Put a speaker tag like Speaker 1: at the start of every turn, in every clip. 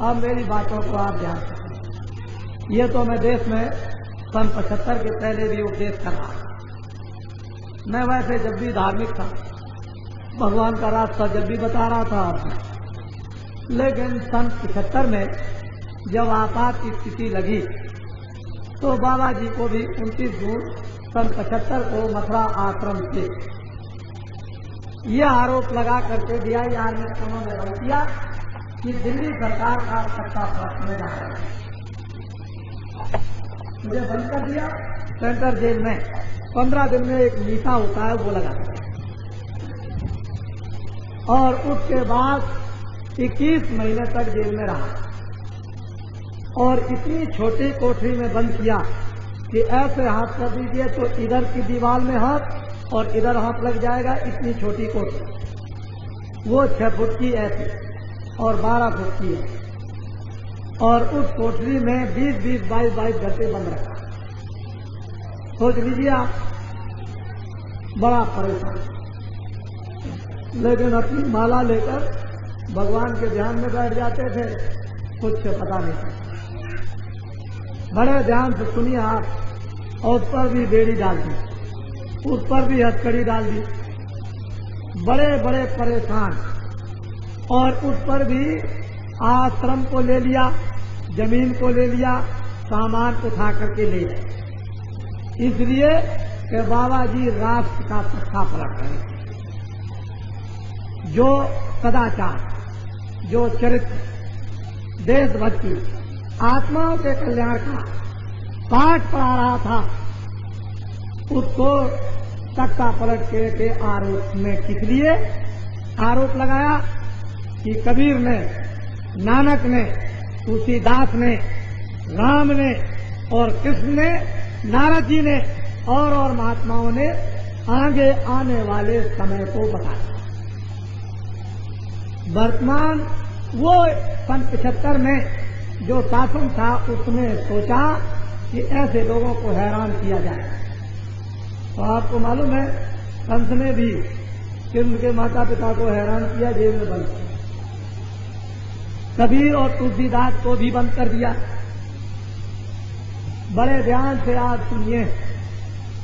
Speaker 1: अब मेरी बातों को आप ध्यान रखें। ये तो मैं देश में सन 75 के पहले भी उपदेश कर रहा था। मैं वैसे जब भी धार्मिक था, भगवान का रास्ता जब भी बता रहा था आपको, लेकिन सन 75 में जब आपात की स्थिति लगी तो बाबा जी को भी 29 जून सन 75 को मथुरा आश्रम से यह आरोप लगा करके DIR ने उन्होंने बंद किया कि दिल्ली सरकार का सत्ता होने जा रहा है। मुझे बंद कर दिया सेंट्रल जेल में। 15 दिन में एक मीठा होता है वो लगा दिया, और उसके बाद 21 महीने तक जेल में रहा, और इतनी छोटी कोठरी में बंद किया कि ऐसे हाथ कर दीजिए तो इधर की दीवार में हाथ और इधर हाथ लग जाएगा। इतनी छोटी कोठरी, वो 6 फुट की ऐसी और 12 फुट की है, और उस कोठरी में 20-20, 22-22 घंटे बंद रखा। सोच लीजिए आप, बड़ा परेशान। लेकिन अपनी माला लेकर भगवान के ध्यान में बैठ जाते थे, कुछ पता नहीं था। बड़े ध्यान से सुनिए आप। और उस पर भी बेड़ी डाल दी, उस पर भी हथकड़ी डाल दी, बड़े बड़े परेशान। और उस पर भी आश्रम को ले लिया, जमीन को ले लिया, सामान उठा करके ले गए, इसलिए कि बाबा जी राष्ट्र का तख्ता पलट रहे थे। जो सदाचार, जो चरित्र, देशभक्ति, आत्माओं के कल्याण का पाठ पढ़ा रहा था, उसको तख्ता पलट के आरोप में किस लिए आरोप लगाया कि कबीर ने, नानक ने, तुलसीदास ने, राम ने और कृष्ण ने, नारद जी ने और महात्माओं ने आगे आने वाले समय को बताया। वर्तमान वो सन 75 में जो शासन था, उसने सोचा कि ऐसे लोगों को हैरान किया जाए। तो आपको मालूम है, कंस ने भी कृष्ण के माता पिता को हैरान किया, जेल में बंद किया। कबीर और तुलसीदास को भी बंद कर दिया। बड़े ध्यान से आज सुनिए,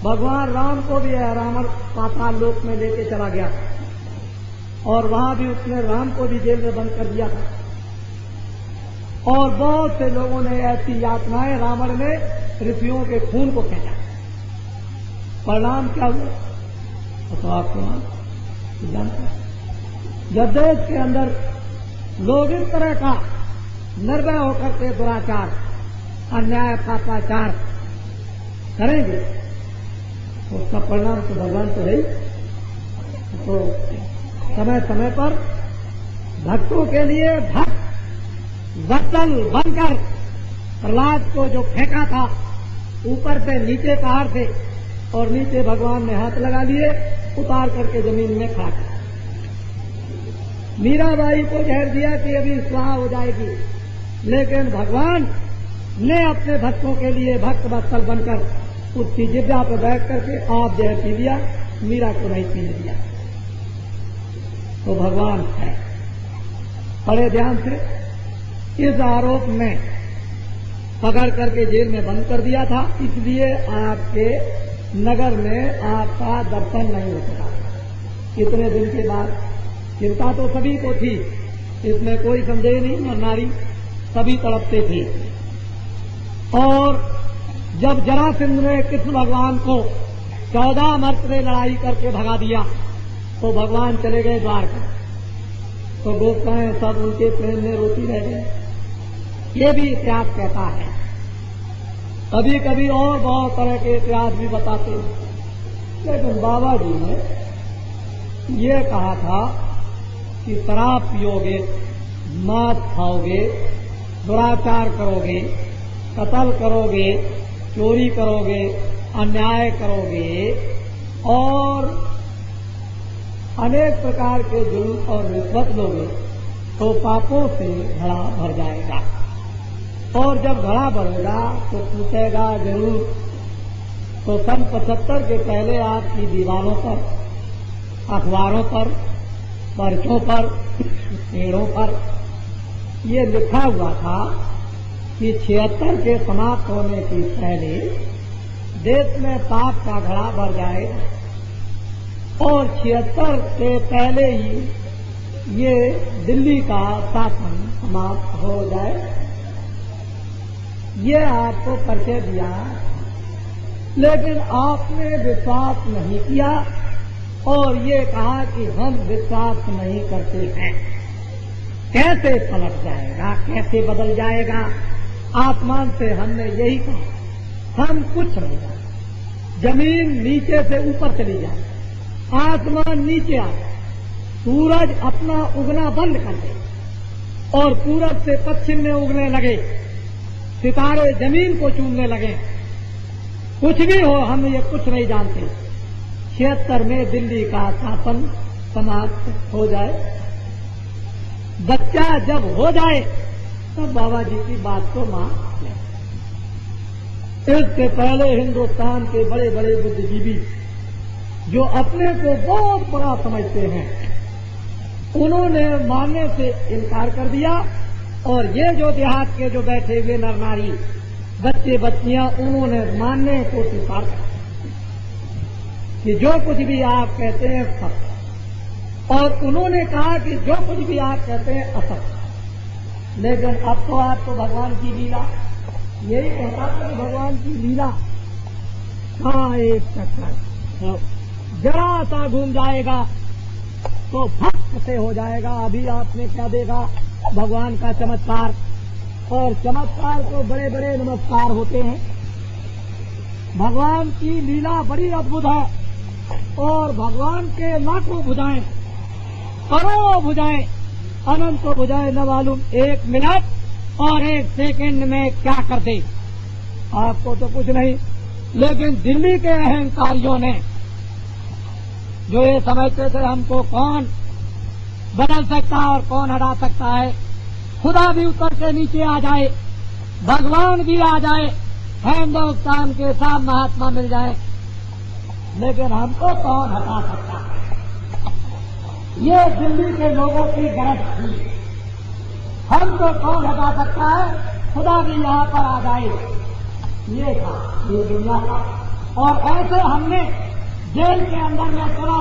Speaker 1: भगवान राम को भी रावण पाताल लोक में लेके चला गया, और वहां भी उसने राम को भी जेल में बंद कर दिया था। और बहुत से लोगों ने ऐसी यातनाएं, रावण ने ऋषियों के खून को खींचा। परिणाम क्या हुआ तो आपको जानते हैं। जब देश के अंदर लोग इस तरह का निर्भय होकर के दुराचार, अन्याय, पापाचार करेंगे तो उसका परिणाम तो भगवान तो है ही। तो समय समय पर भक्तों के लिए भक्त वत्सल बनकर प्रहलाद को जो फेंका था ऊपर से नीचे पहाड़ से, और नीचे भगवान ने हाथ लगा लिए, उतार करके जमीन में खड़ा कर। मीराबाई को जहर दिया कि अभी स्वाहा हो जाएगी, लेकिन भगवान ने अपने भक्तों के लिए भक्त वत्सल बनकर उसकी जिब्जा पर बैठ करके आप जहर पी लिया, मीरा को नहीं पीने दिया। तो भगवान है। बड़े ध्यान से इस आरोप में पकड़ करके जेल में बंद कर दिया था, इसलिए आपके नगर में आपका दर्शन नहीं हो सका। इतने दिन के बाद चिंता तो सभी को थी, इसमें कोई संदेह नहीं, नर नारी सभी तड़पते थे। और जब जरासंध ने कृष्ण भगवान को 14 मर्तबे लड़ाई करके भगा दिया, तो भगवान चले गए द्वारका। तो गोपिकाएं सब उनके प्रेम में रोती रह गए। ये भी इतिहास कहता है। कभी कभी और बहुत तरह के इतिहास भी बताते हैं, लेकिन बाबा जी ने ये कहा था कि शराब पियोगे, मांस खाओगे, दुराचार करोगे, कत्ल करोगे, चोरी करोगे, अन्याय करोगे और अनेक प्रकार के जुल्म और रिश्वत लोगे, तो पापों से घड़ा भर जाएगा। और जब घड़ा भरेगा तो टूटेगा जरूर। तो सन 75 के पहले आपकी दीवारों पर, अखबारों पर, पर्चों पर, पेड़ों पर ये लिखा हुआ था कि 76 के समाप्त होने के पहले देश में पाप का घड़ा भर जाए और 76 से पहले ही ये दिल्ली का शासन समाप्त हो जाए। ये आपको परिचय दिया, लेकिन आपने विश्वास नहीं किया और ये कहा कि हम विश्वास नहीं करते हैं। कैसे पलट जाएगा, कैसे बदल जाएगा? आसमान से हमने यही कहा, हम कुछ नहीं जाए, जमीन नीचे से ऊपर चली जाए, आसमान नीचे आए, सूरज अपना उगना बंद कर दे और पूरब से पश्चिम में उगने लगे, सितारे जमीन को चूमने लगे, कुछ भी हो हम ये कुछ नहीं जानते। 76 में दिल्ली का शासन समाप्त हो जाए। बच्चा जब हो जाए तब बाबा जी की बात को मान ले। इससे पहले हिंदुस्तान के बड़े बड़े बुद्धिजीवी जो अपने को बहुत बड़ा समझते हैं, उन्होंने मानने से इनकार कर दिया और ये जो देहात के जो बैठे हुए नर नारी, बच्चे बच्चियां, उन्होंने मानने को स्वीकार कर कि जो कुछ भी आप कहते हैं सत्य, और उन्होंने कहा कि जो कुछ भी आप कहते हैं असत्य। लेकिन अब तो आपको भगवान की लीला, यही कहता था कि भगवान की लीला का एक चक्कर जरा सा घूम जाएगा तो भक्त से हो जाएगा। अभी आपने क्या देखा, भगवान का चमत्कार, और चमत्कार तो बड़े बड़े नमस्कार होते हैं। भगवान की लीला बड़ी अद्भुत है और भगवान के लाखों भुजाएं, करोड़ों भुजाएं, अनंत भुजाएं, न मालूम एक मिनट और एक सेकंड में क्या कर दे। आपको तो कुछ नहीं, लेकिन दिल्ली के अहंकारियों ने जो ये समझते थे हमको कौन बदल सकता है और कौन हटा सकता है, खुदा भी ऊपर से नीचे आ जाए, भगवान भी आ जाए, हिंदुस्तान के सब महात्मा मिल जाए, लेकिन हमको कौन हटा सकता है। ये दिल्ली के लोगों की गरज थी, हमको कौन हटा सकता है, खुदा भी यहाँ पर आ जाए। ये था ये दुनिया का। और ऐसे हमने जेल के अंदर में चला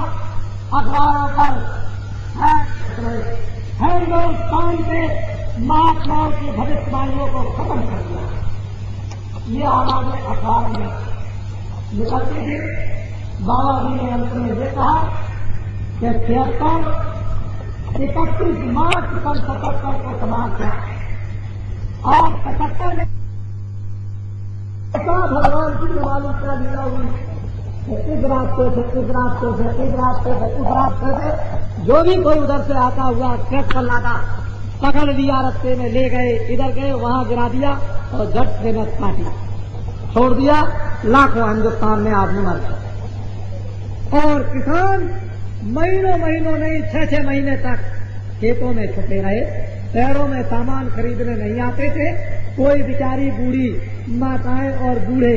Speaker 1: अखबारों पर हिंदुस्तान के महात्माओं की भविष्यवाणियों को खत्म कर दिया। ये आवाजें अखबार में निकलती थी। बाबा जी ने अंत में ये कहा कि 31 मार्च सन 77 को समाप्त है और 77 में भगवान की मालूम क्या लीला हुई, इस रास्ते से इस रास्ते से इस रास्ते से उस रास्ते से जो भी कोई उधर से आता हुआ ट्रैक्टर लागा पकड़ लिया, रस्ते में ले गए, इधर गए, वहां गिरा दिया और झट से नस काटी छोड़ दिया। लाखों हिंदुस्तान में आदमी मर गए और किसान महीनों महीनों नहीं 6-6 महीने तक खेतों में छुपे रहे, शहरों में सामान खरीदने नहीं आते थे। कोई बेचारी बूढ़ी माताएं और बूढ़े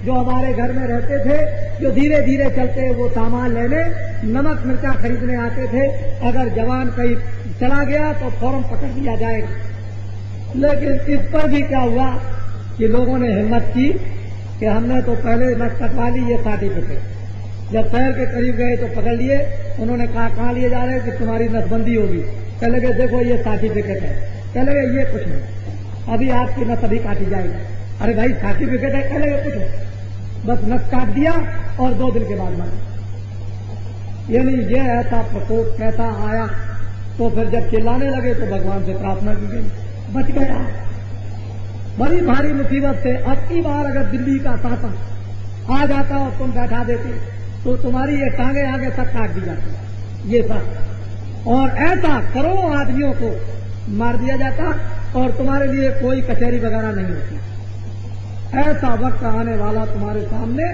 Speaker 1: जो हमारे घर में रहते थे, जो धीरे धीरे चलते वो सामान लेने नमक मिर्चा खरीदने आते थे। अगर जवान कहीं चला गया तो फौरन पकड़ लिया जाएगा। लेकिन इस पर भी क्या हुआ कि लोगों ने हिम्मत की कि हमने तो पहले नस कटवा ली, ये सर्टिफिकेट। जब शहर के करीब गए तो पकड़ लिए। उन्होंने कहा कहाँ लिए जा रहे हैं कि तुम्हारी नसबंदी होगी। कह लगे देखो ये सर्टिफिकेट है। कह लगे ये कुछ नहीं, अभी आपकी नस अभी काटी जाएगी। अरे भाई सर्टिफिकेट है। कह लगे कुछ नहीं, बस नस काट दिया और 2 दिन के बाद मर। यानी ये ऐसा प्रकोप कैसा आया। तो फिर जब चिल्लाने लगे तो भगवान से प्रार्थना की गई, बच गया। बड़ी भारी मुसीबत से अब की बार अगर दिल्ली का शासन आ जाता और तुम बैठा देते तो तुम्हारी ये टांगे आगे तक काट दी जाती, ये सब। और ऐसा करोड़ों आदमियों को मार दिया जाता और तुम्हारे लिए कोई कचहरी वगैरह नहीं होती। ऐसा वक्त आने वाला तुम्हारे सामने,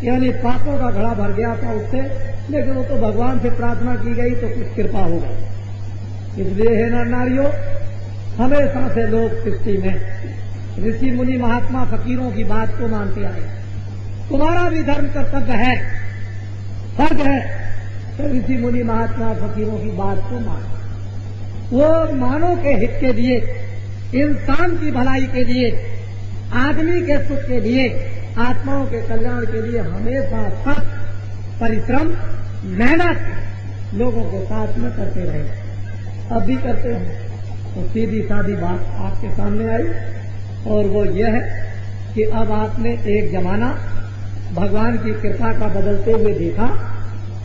Speaker 1: यानी पापों का घड़ा भर गया था उससे। लेकिन वो तो भगवान से प्रार्थना की गई तो कुछ कृपा होगा। इसलिए हे नर नारियों, हमेशा से लोग सृष्टि में ऋषि मुनि महात्मा फकीरों की बात को मानते आए। तुम्हारा भी धर्म कर्तव्य है, फर्ज है तो ऋषि मुनि महात्मा फकीरों की बात को मानो। वो मानव के हित के लिए, इंसान की भलाई के लिए, आदमी के सुख के लिए, आत्माओं के कल्याण के लिए हमेशा सख्त परिश्रम, मेहनत लोगों के साथ में करते रहे, अब भी करते हैं। तो सीधी सादी बात आपके सामने आई और वो ये है कि अब आपने एक जमाना भगवान की कृपा का बदलते हुए देखा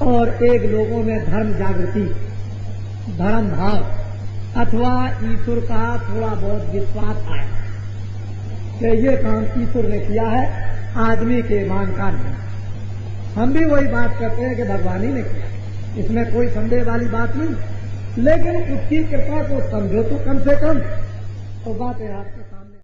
Speaker 1: और एक लोगों में धर्म जागृति, धर्म भाव अथवा ईश्वर का थोड़ा बहुत विश्वास आया कि ये काम ईश्वर ने किया है, आदमी के मान का नहीं। हम भी वही बात करते हैं कि भगवान ही ने किया, इसमें कोई संदेह वाली बात नहीं, लेकिन उसकी कृपा को समझो तो कम से कम। तो बात है आपकी